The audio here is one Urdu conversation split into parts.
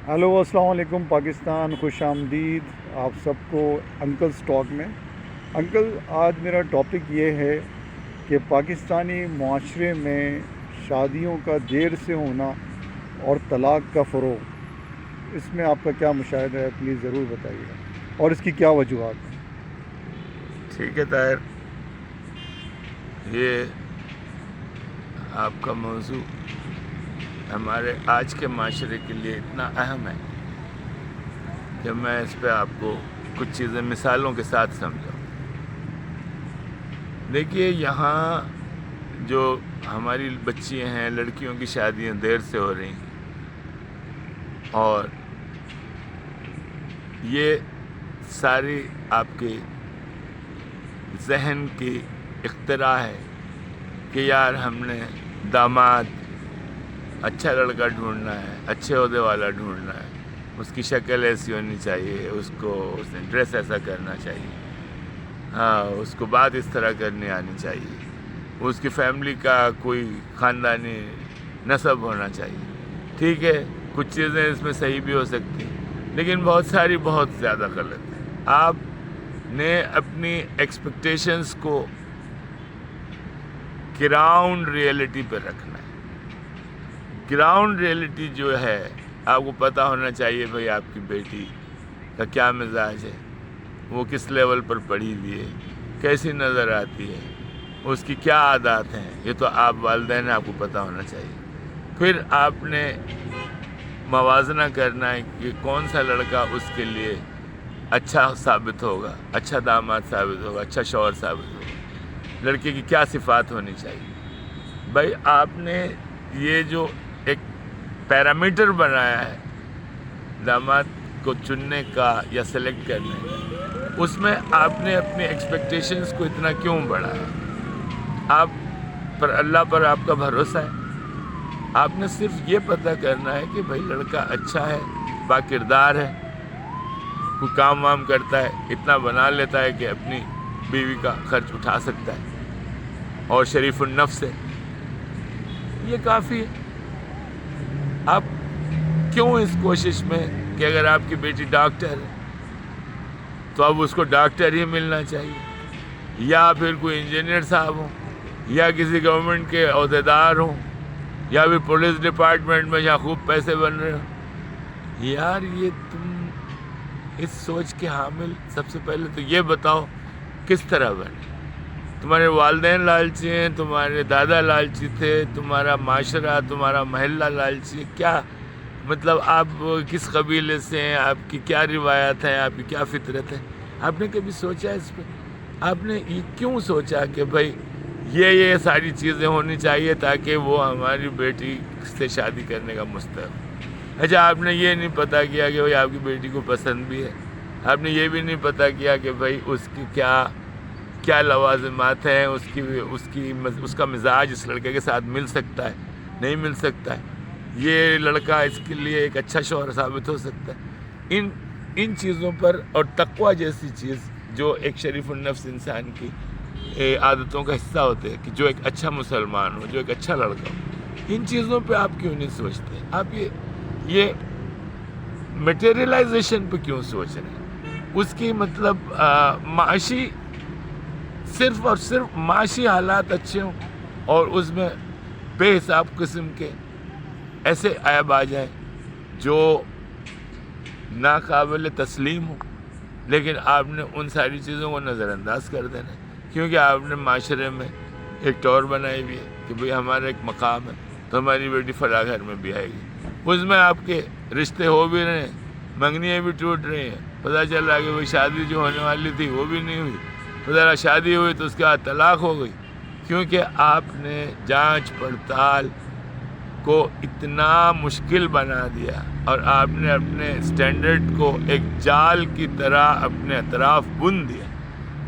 ہیلو السلام علیکم پاکستان، خوش آمدید آپ سب کو انکلز ٹاک میں۔ انکل، آج میرا ٹاپک یہ ہے کہ پاکستانی معاشرے میں شادیوں کا دیر سے ہونا اور طلاق کا فروغ، اس میں آپ کا کیا مشاہدہ ہے؟ پلیز ضرور بتائیے گا، اور اس کی کیا وجوہات ہیں؟ ٹھیک ہے طاہر، یہ آپ کا موضوع ہمارے آج کے معاشرے کے لیے اتنا اہم ہے کہ میں اس پہ آپ کو کچھ چیزیں مثالوں کے ساتھ سمجھاؤں۔ دیکھیے، یہاں جو ہماری بچیاں ہیں، لڑکیوں کی شادیاں دیر سے ہو رہی ہیں، اور یہ ساری آپ کے ذہن کی اختراع ہے کہ یار ہم نے داماد اچھا لڑکا ڈھونڈنا ہے، اچھے عہدے والا ڈھونڈنا ہے، اس کی شکل ایسی ہونی چاہیے، اس نے ڈریس ایسا کرنا چاہیے، ہاں، اس کو بات اس طرح کرنی آنی چاہیے، اس کی فیملی کا کوئی خاندانی نسب ہونا چاہیے۔ ٹھیک ہے، کچھ چیزیں اس میں صحیح بھی ہو سکتی ہیں، لیکن بہت ساری بہت زیادہ غلط ہیں۔ آپ نے اپنی ایکسپیکٹیشنز کو گراؤنڈ ریئلٹی پہ رکھنا ہے۔ گراؤنڈ ریئلٹی جو ہے، آپ کو پتہ ہونا چاہیے بھئی آپ کی بیٹی کا کیا مزاج ہے، وہ کس لیول پر پڑھی ہوئی ہے، کیسی نظر آتی ہے، اس کی کیا عادات ہیں، یہ تو آپ والدین ہیں، آپ کو پتہ ہونا چاہیے۔ پھر آپ نے موازنہ کرنا ہے کہ کون سا لڑکا اس کے لیے اچھا ثابت ہوگا، اچھا داماد ثابت ہوگا، اچھا شوہر ثابت ہوگا، لڑکے کی کیا صفات ہونی چاہیے۔ بھائی، آپ نے یہ جو ایک پیرامیٹر بنایا ہے داماد کو چننے کا یا سلیکٹ کرنے کا، اس میں آپ نے اپنی ایکسپیکٹیشنز کو اتنا کیوں بڑھایا؟ آپ پر، اللہ پر آپ کا بھروسہ ہے؟ آپ نے صرف یہ پتہ کرنا ہے کہ بھائی لڑکا اچھا ہے، با کردار ہے، کوئی کام وام کرتا ہے، اتنا بنا لیتا ہے کہ اپنی بیوی کا خرچ اٹھا سکتا ہے، اور شریف النفس ہے، یہ کافی ہے۔ آپ کیوں اس کوشش میں کہ اگر آپ کی بیٹی ڈاکٹر ہے تو اب اس کو ڈاکٹر ہی ملنا چاہیے، یا پھر کوئی انجینئر صاحب ہوں، یا کسی گورنمنٹ کے عہدیدار ہوں، یا پھر پولیس ڈپارٹمنٹ میں جہاں خوب پیسے بن رہے ہوں؟ یار، یہ تم اس سوچ کے حامل، سب سے پہلے تو یہ بتاؤ کس طرح بنے؟ تمہارے والدین لالچی ہیں، تمہارے دادا لالچی تھے، تمہارا معاشرہ، تمہارا محلہ لالچی ہے؟ کیا مطلب؟ آپ کس قبیلے سے ہیں؟ آپ کی کیا روایات ہیں؟ آپ کی کیا فطرت ہے؟ آپ نے کبھی سوچا اس پہ؟ آپ نے یہ کیوں سوچا کہ بھائی یہ ساری چیزیں ہونی چاہیے تاکہ وہ ہماری بیٹی سے شادی کرنے کا مستحق؟ اچھا، آپ نے یہ نہیں پتہ کیا کہ بھائی آپ کی بیٹی کو پسند بھی ہے، آپ نے یہ بھی نہیں پتہ کیا کہ بھائی اس کی کیا لوازمات ہیں، اس کا مزاج اس لڑکے کے ساتھ مل سکتا ہے، نہیں مل سکتا ہے، یہ لڑکا اس کے لیے ایک اچھا شوہر ثابت ہو سکتا ہے۔ ان چیزوں پر، اور تقویٰ جیسی چیز جو ایک شریف النفس انسان کی عادتوں کا حصہ ہوتے ہیں، کہ جو ایک اچھا مسلمان ہو، جو ایک اچھا لڑکا ہو، ان چیزوں پہ آپ کیوں نہیں سوچتے؟ آپ یہ میٹیریلائزیشن پہ کیوں سوچ رہے ہیں؟ اس کی مطلب معاشی، صرف اور صرف معاشی حالات اچھے ہوں اور اس میں بے حساب قسم کے ایسے عیب آ جائیں جو ناقابل تسلیم ہوں، لیکن آپ نے ان ساری چیزوں کو نظر انداز کر دینا ہے، کیونکہ آپ نے معاشرے میں ایک ٹور بنائی ہوئی ہے کہ بھئی ہمارا ایک مقام ہے تو ہماری بیٹی فلاں گھر میں بھی آئے گی۔ اس میں آپ کے رشتے ہو بھی رہے ہیں، منگنیاں بھی ٹوٹ رہی ہیں، پتہ چل رہا ہے کہ وہ شادی جو ہونے والی تھی وہ بھی نہیں ہوئی، ذرا شادی ہوئی تو اس کے بعد طلاق ہو گئی، کیونکہ آپ نے جانچ پڑتال کو اتنا مشکل بنا دیا، اور آپ نے اپنے سٹینڈرڈ کو ایک جال کی طرح اپنے اطراف بن دیا۔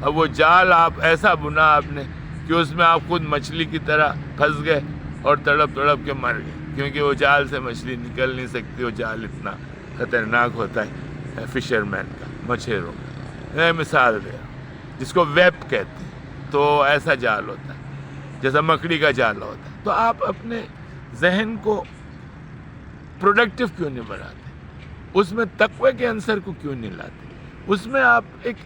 اب وہ جال آپ ایسا بنا آپ نے کہ اس میں آپ خود مچھلی کی طرح پھنس گئے اور تڑپ تڑپ کے مر گئے، کیونکہ وہ جال سے مچھلی نکل نہیں سکتی، وہ جال اتنا خطرناک ہوتا ہے فشر مین کا، مچھیروں کا۔ میں مثال دے رہا ہوں، جس کو ویب کہتے ہیں، تو ایسا جال ہوتا ہے جیسا مکڑی کا جال ہوتا ہے۔ تو آپ اپنے ذہن کو پروڈکٹیو کیوں نہیں بناتے؟ اس میں تقوی کے عنصر کو کیوں نہیں لاتے؟ اس میں آپ ایک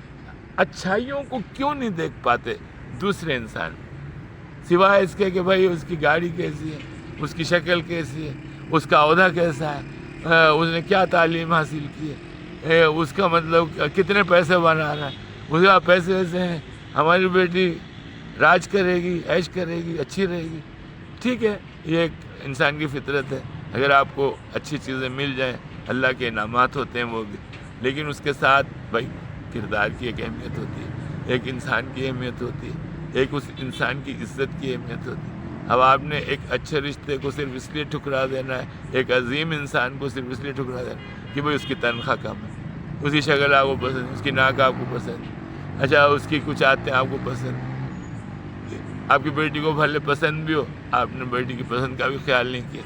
اچھائیوں کو کیوں نہیں دیکھ پاتے دوسرے انسان، سوائے اس کے کہ بھائی اس کی گاڑی کیسی ہے، اس کی شکل کیسی ہے، اس کا عہدہ کیسا ہے، اس نے کیا تعلیم حاصل کی ہے، اس کا مطلب کتنے پیسے بنا رہا ہے، اس کا پیسے ایسے ہیں، ہماری بیٹی راج کرے گی، عیش کرے گی، اچھی رہے گی. ٹھیک ہے، یہ ایک انسان کی فطرت ہے. اگر آپ کو اچھی چیزیں مل جائیں، اللہ کے انعامات ہوتے ہیں وہ بھی، لیکن اس کے ساتھ بھائی کردار کی ایک اہمیت ہوتی ہے، ایک انسان کی اہمیت ہوتی ہے، ایک اس انسان کی عزت کی اہمیت ہوتی ہے. اب آپ نے ایک اچھے رشتے کو صرف اس لیے ٹھکرا دینا ہے، ایک عظیم انسان کو صرف اس لیے ٹھکرا دینا ہے کہ بھائی اس کی تنخواہ کم ہے، اس کی شکل آپ کو پسند ہے، اس کی ناک آپ کو پسند ہے، اچھا اس کی کچھ عادتیں آپ کو پسند ہیں. آپ کی بیٹی کو بھلے پسند بھی ہو، آپ نے بیٹی کی پسند کا بھی خیال نہیں کیا،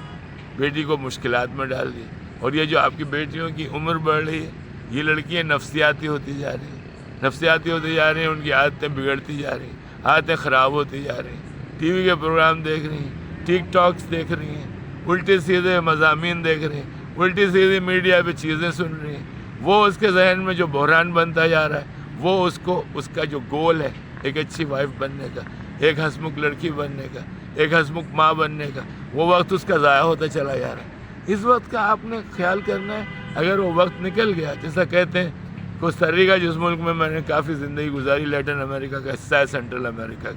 بیٹی کو مشکلات میں ڈال دیا. اور یہ جو آپ کی بیٹیوں کی عمر بڑھ رہی ہے، یہ لڑکیاں نفسیاتی ہوتی جا رہی ہیں، نفسیاتی ہوتی جا رہی ہیں، ان کی عادتیں بگڑتی جا رہی ہیں، عادتیں خراب ہوتی جا رہی ہیں، ٹی وی کے پروگرام دیکھ رہی ہیں، ٹک ٹاکس دیکھ رہی ہیں، الٹے سیدھے مضامین دیکھ رہے ہیں، الٹی سیدھی میڈیا پہ چیزیں سن رہی ہیں. وہ اس کے ذہن میں جو بحران بنتا جا رہا ہے، وہ اس کا جو گول ہے ایک اچھی وائف بننے کا، ایک ہسمکھ لڑکی بننے کا، ایک ہسمکھ ماں بننے کا، وہ وقت اس کا ضائع ہوتا چلا جا رہا ہے. اس وقت کا آپ نے خیال کرنا ہے. اگر وہ وقت نکل گیا، جیسا کہتے ہیں کوسٹاریکا جس ملک میں نے کافی زندگی گزاری، لیٹن امریکہ کا حصہ ہے، سینٹرل امریکہ کا،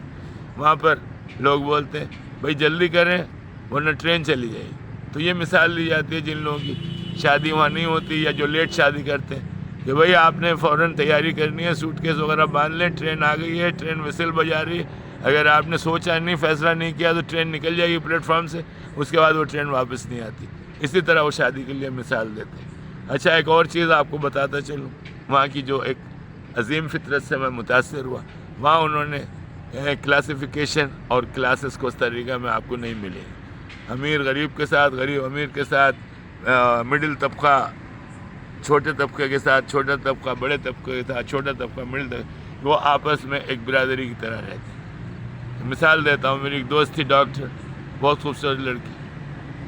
وہاں پر لوگ بولتے ہیں بھائی جلدی کریں ورنہ ٹرین چلی جائے گی. تو یہ مثال دی جاتی ہے جن لوگوں کی شادی وہاں نہیں ہوتی یا جو لیٹ شادی کرتے ہیں کہ بھائی آپ نے فوراً تیاری کرنی ہے، سوٹ کیس وغیرہ باندھ لیں، ٹرین آ گئی ہے، ٹرین وسل بجا رہی ہے. اگر آپ نے سوچا نہیں، فیصلہ نہیں کیا تو ٹرین نکل جائے گی پلیٹ فارم سے، اس کے بعد وہ ٹرین واپس نہیں آتی. اسی طرح وہ شادی کے لیے مثال دیتے ہیں. اچھا ایک اور چیز آپ کو بتاتا چلوں، وہاں کی جو ایک عظیم فطرت سے میں متاثر ہوا، وہاں انہوں نے کلاسیفیکیشن اور کلاسز کوسٹاریکا میں آپ کو نہیں ملے. امیر غریب کے ساتھ، غریب امیر کے ساتھ، مڈل طبقہ چھوٹے طبقے کے ساتھ، چھوٹا طبقہ بڑے طبقے کے ساتھ، چھوٹا طبقہ مڈل طبقہ، وہ آپس میں ایک برادری کی طرح رہتے ہیں. مثال دیتا ہوں، میری ایک دوست تھی ڈاکٹر، بہت خوبصورت لڑکی،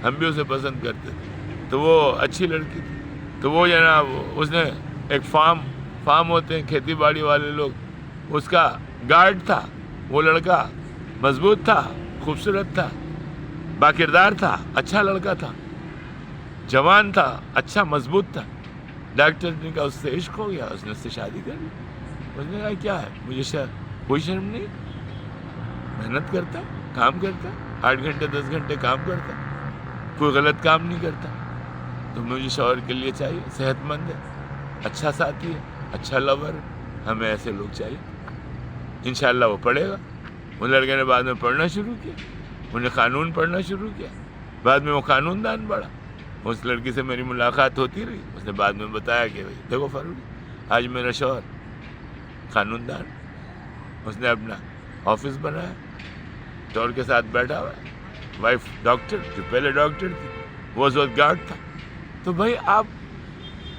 ہم بھی اسے پسند کرتے تھے، تو وہ اچھی لڑکی تھی. تو وہ جناب اس نے ایک فارم ہوتے ہیں کھیتی باڑی والے لوگ، اس کا گارڈ تھا. وہ لڑکا مضبوط تھا، خوبصورت تھا، باکردار تھا، اچھا لڑکا تھا، جوان تھا، اچھا مضبوط تھا. ڈاکٹر نے کہا اس سے عشق ہو گیا، اس نے اس سے شادی کر لی. اس نے کہا کیا ہے، مجھے کوئی شرم نہیں، محنت کرتا، کام کرتا، 8 گھنٹے 10 گھنٹے کام کرتا، کوئی غلط کام نہیں کرتا، تو مجھے شوہر کے لیے چاہیے صحت مند ہے، اچھا ساتھی ہے، اچھا لور ہے، ہمیں ایسے لوگ چاہیے. انشاءاللہ وہ پڑھے گا. ان لڑکے نے بعد میں پڑھنا شروع کیا، انہیں قانون پڑھنا شروع کیا، بعد میں وہ قانون دان پڑھا. اس لڑکی سے میری ملاقات ہوتی رہی، اس نے بعد میں بتایا کہ بھائی دیکھو فاروقی، آج میرا شوہر قانون دان، اس نے اپنا آفس بنایا، ٹور کے ساتھ بیٹھا ہوا ہے. وائف ڈاکٹر، جو پہلے ڈاکٹر تھی، وہ اس وقت گارڈ تھا. تو بھائی آپ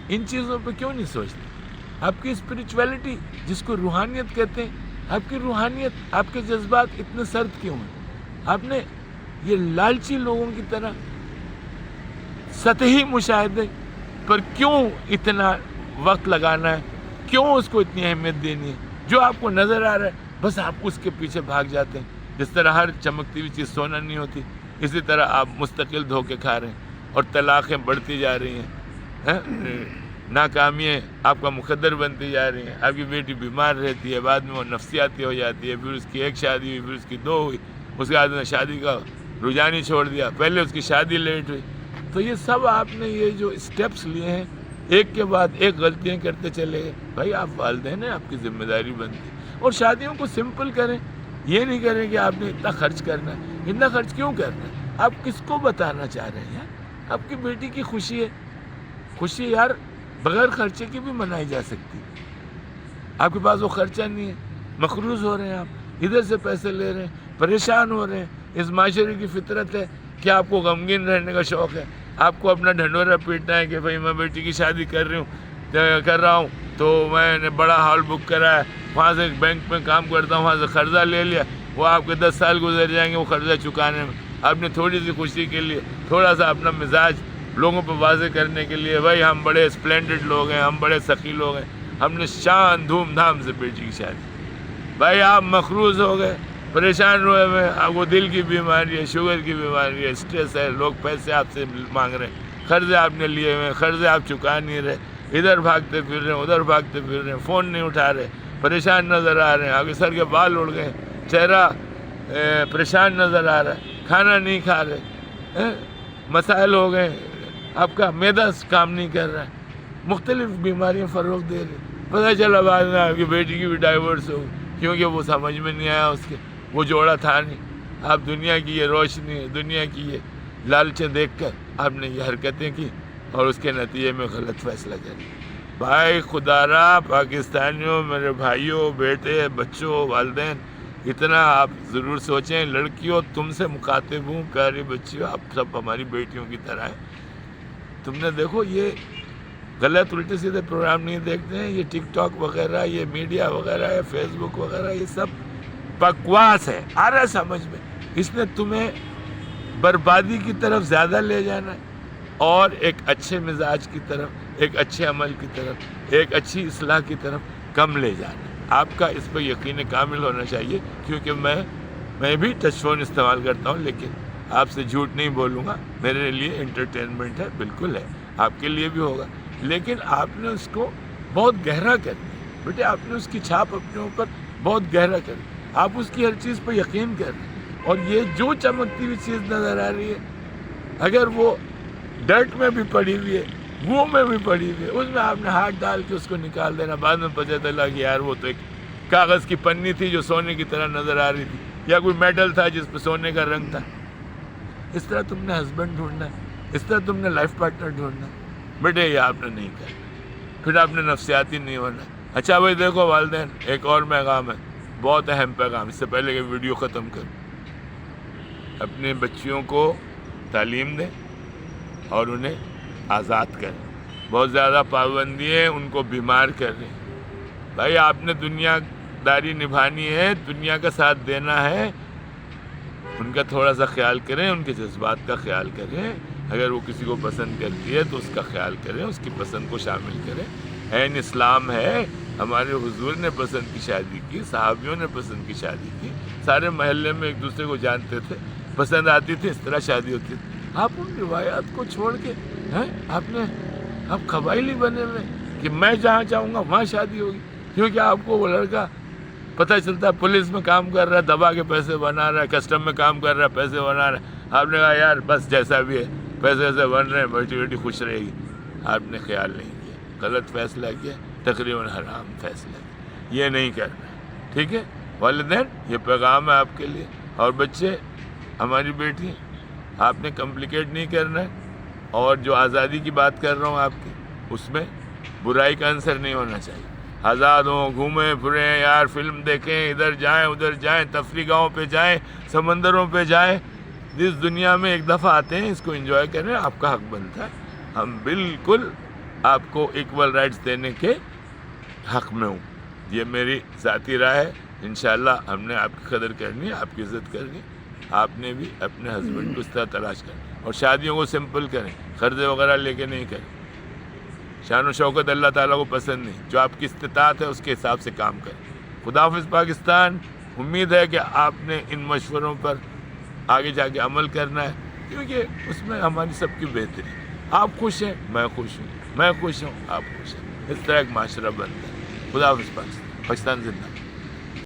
ان چیزوں پہ کیوں نہیں سوچتے؟ آپ کی اسپریچویلٹی جس کو روحانیت کہتے ہیں، آپ کی روحانیت، آپ کے جذبات اتنے سرد کیوں ہیں؟ آپ نے یہ لالچی لوگوں کی طرح سطحی مشاہدے پر کیوں اتنا وقت لگانا ہے؟ کیوں اس کو اتنی اہمیت دینی ہے؟ جو آپ کو نظر آ رہا ہے بس آپ اس کے پیچھے بھاگ جاتے ہیں. جس طرح ہر چمکتی ہوئی چیز سونا نہیں ہوتی، اسی طرح آپ مستقل دھوکے کھا رہے ہیں اور طلاقیں بڑھتی جا رہی ہیں، ناکامیاں آپ کا مقدر بنتی جا رہی ہیں. آپ کی بیٹی بیمار رہتی ہے، بعد میں وہ نفسیاتی ہو جاتی ہے، پھر اس کی ایک شادی ہوئی، پھر اس کی 2 ہوئی، اس کے بعد میں شادی کا رجحان ہی چھوڑ دیا، پہلے اس کی شادی لیٹ ہوئی. تو یہ سب آپ نے یہ جو اسٹیپس لیے ہیں، ایک کے بعد ایک غلطیاں کرتے چلے گئے. بھائی آپ والدین ہیں، آپ کی ذمہ داری بنتی ہے. اور شادیوں کو سمپل کریں، یہ نہیں کریں کہ آپ نے اتنا خرچ کرنا ہے. اتنا خرچ کیوں کرنا ہے؟ آپ کس کو بتانا چاہ رہے ہیں یار؟ آپ کی بیٹی کی خوشی ہے، خوشی یار بغیر خرچے کی بھی منائی جا سکتی ہے. آپ کے پاس وہ خرچہ نہیں ہے، مقروض ہو رہے ہیں، آپ ادھر سے پیسے لے رہے ہیں، پریشان ہو رہے ہیں. اس معاشرے کی فطرت ہے کہ آپ کو غمگین رہنے کا شوق ہے، آپ کو اپنا ڈھنڈورا پیٹنا ہے کہ بھائی میں بیٹی کی شادی کر رہا ہوں تو میں نے بڑا ہال بک کرا ہے، وہاں سے بینک میں کام کرتا ہوں، وہاں سے قرضہ لے لیا. وہ آپ کے 10 سال گزر جائیں گے وہ قرضہ چکانے میں. آپ نے تھوڑی سی خوشی کے لیے تھوڑا سا اپنا مزاج لوگوں پہ واضح کرنے کے لیے بھائی ہم بڑے اسپلینڈڈ لوگ ہیں, ہم بڑے سخی لوگ ہیں, ہم نے شان دھوم دھام سے بیٹی کی شادی. بھائی آپ مخروض ہو گئے, پریشان ہوئے ہوئے, آپ کو دل کی بیماری ہے, شوگر کی بیماری ہے, اسٹریس ہے, لوگ پیسے آپ سے مانگ رہے ہیں, قرضے آپ نے لیے ہوئے ہیں, قرضے آپ چکا نہیں رہے, ادھر بھاگتے پھر رہے ہیں, ادھر بھاگتے پھر رہے ہیں, فون نہیں اٹھا رہے, پریشان نظر آ رہے ہیں, آپ کے سر کے بال اڑ گئے, چہرہ پریشان نظر آ رہا ہے, کھانا نہیں کھا رہے, مسائل ہو گئے, آپ کا معدہ کام نہیں کر رہا ہے, مختلف بیماریاں فروغ دے رہی. پتہ چلا بعد میں آپ کی بیٹی کی بھی ڈائیورس ہو کیونکہ وہ سمجھ میں نہیں آیا, اس کے وہ جوڑا تھا نہیں. آپ دنیا کی یہ روشنی, دنیا کی یہ لالچیں دیکھ کر آپ نے یہ حرکتیں کی اور اس کے نتیجے میں غلط فیصلہ کیا. بھائی خدا را پاکستانیوں, میرے بھائیوں, بیٹے, بچوں, والدین, اتنا آپ ضرور سوچیں. لڑکیوں تم سے مخاطب ہوں, پیاری بچیوں, آپ سب ہماری بیٹیوں کی طرح ہیں. تم نے دیکھو یہ غلط الٹے سیدھے پروگرام نہیں دیکھتے ہیں, یہ ٹک ٹاک وغیرہ, یہ میڈیا وغیرہ, یہ فیس بک وغیرہ, یہ سب بکواس ہے. آ رہا ہے سمجھ میں؟ اس نے تمہیں بربادی کی طرف زیادہ لے جانا ہے اور ایک اچھے مزاج کی طرف, ایک اچھے عمل کی طرف, ایک اچھی اصلاح کی طرف کم لے جانا ہے. آپ کا اس پہ یقین کامل ہونا چاہیے, کیونکہ میں بھی ٹچ فون استعمال کرتا ہوں, لیکن آپ سے جھوٹ نہیں بولوں گا, میرے لیے انٹرٹینمنٹ ہے, بالکل ہے, آپ کے لیے بھی ہوگا, لیکن آپ نے اس کو بہت گہرا کر دیا. بیٹے آپ نے اس کی چھاپ اپنے اوپر بہت گہرا کر دی, آپ اس کی ہر چیز پہ یقین کر رہے ہیں. اور یہ جو چمکتی ہوئی چیز نظر آ رہی ہے, اگر وہ ڈرٹ میں بھی پڑی ہوئی ہے, گو میں بھی پڑی ہوئی ہے, اس میں آپ نے ہاتھ ڈال کے اس کو نکال دینا. بعد میں پتہ چلا کہ یار وہ تو ایک کاغذ کی پنی تھی جو سونے کی طرح نظر آ رہی تھی, یا کوئی میٹل تھا جس پہ سونے کا رنگ تھا. اس طرح تم نے ہسبینڈ ڈھونڈنا ہے, اس طرح تم نے لائف پارٹنر ڈھونڈنا ہے. بیٹے یہ آپ نے نہیں کرنا, پھر آپ نے نفسیاتی نہیں ہونا. اچھا بھائی دیکھو والدین, ایک اور پیغام ہے, بہت اہم پیغام, اس سے پہلے کہ ویڈیو ختم کروں. اپنے بچیوں کو تعلیم دیں اور انہیں آزاد کریں. بہت زیادہ پابندیاں ان کو بیمار کر رہی. بھائی آپ نے دنیا داری نبھانی ہے, دنیا کا ساتھ دینا ہے, ان کا تھوڑا سا خیال کریں, ان کے جذبات کا خیال کریں. اگر وہ کسی کو پسند کرتی ہے تو اس کا خیال کریں, اس کی پسند کو شامل کریں. عین اسلام ہے, ہمارے حضور نے پسند کی شادی کی, صحابیوں نے پسند کی شادی کی, سارے محلے میں ایک دوسرے کو جانتے تھے, پسند آتی تھی, اس طرح شادی ہوتی تھی. آپ ان روایات کو چھوڑ کے آپ قبائلی بنے ہوئے کہ میں جہاں چاہوں گا وہاں شادی ہوگی, کیونکہ آپ کو وہ لڑکا پتہ چلتا ہے پولیس میں کام کر رہا ہے, دبا کے پیسے بنا رہا ہے, کسٹم میں کام کر رہا ہے, پیسے بنا رہا ہے. آپ نے کہا یار بس جیسا بھی ہے پیسے ایسے بن رہے ہیں, بیٹی خوش رہے گی. آپ نے خیال نہیں کیا, غلط فیصلہ کیا, تقریباً حرام فیصلہ کیا. یہ نہیں کرنا, ٹھیک ہے والدین؟ یہ پیغام ہے آپ کے لیے. اور بچے, ہماری بیٹی, آپ نے کمپلیکیٹ نہیں کرنا ہے. اور جو آزادی کی بات کر رہا ہوں آپ کی, اس میں برائی کا عنصر نہیں ہونا چاہیے. آزاد ہوں, گھومیں پھریں یار, فلم دیکھیں, ادھر جائیں ادھر جائیں, تفریح گاہوں پہ جائیں, سمندروں پہ جائیں. اس دنیا میں ایک دفعہ آتے ہیں, اس کو انجوائے کریں, آپ کا حق بنتا ہے. ہم بالکل آپ کو ایکول رائٹس دینے کے حق میں ہوں. یہ میری ذاتی رائے ہے. انشاءاللہ ہم نے آپ کی قدر کرنی ہے, آپ کی عزت کرنی. آپ نے بھی اپنے ہسبینڈ کو اس طرح تلاش کریں, اور شادیوں کو سمپل کریں, قرضے وغیرہ لے کے نہیں کریں. شان و شوکت اللہ تعالیٰ کو پسند نہیں. جو آپ کی استطاعت ہے اس کے حساب سے کام کریں. خدا حافظ پاکستان. امید ہے کہ آپ نے ان مشوروں پر آگے جا کے عمل کرنا ہے, کیونکہ اس میں ہماری سب کی بہتری. آپ خوش ہیں, میں خوش ہوں, میں خوش ہوں, آپ خوش ہیں. اس طرح ایک معاشرہ بنتا ہے. خدا حافظ پاکستان. پاکستان زندہ.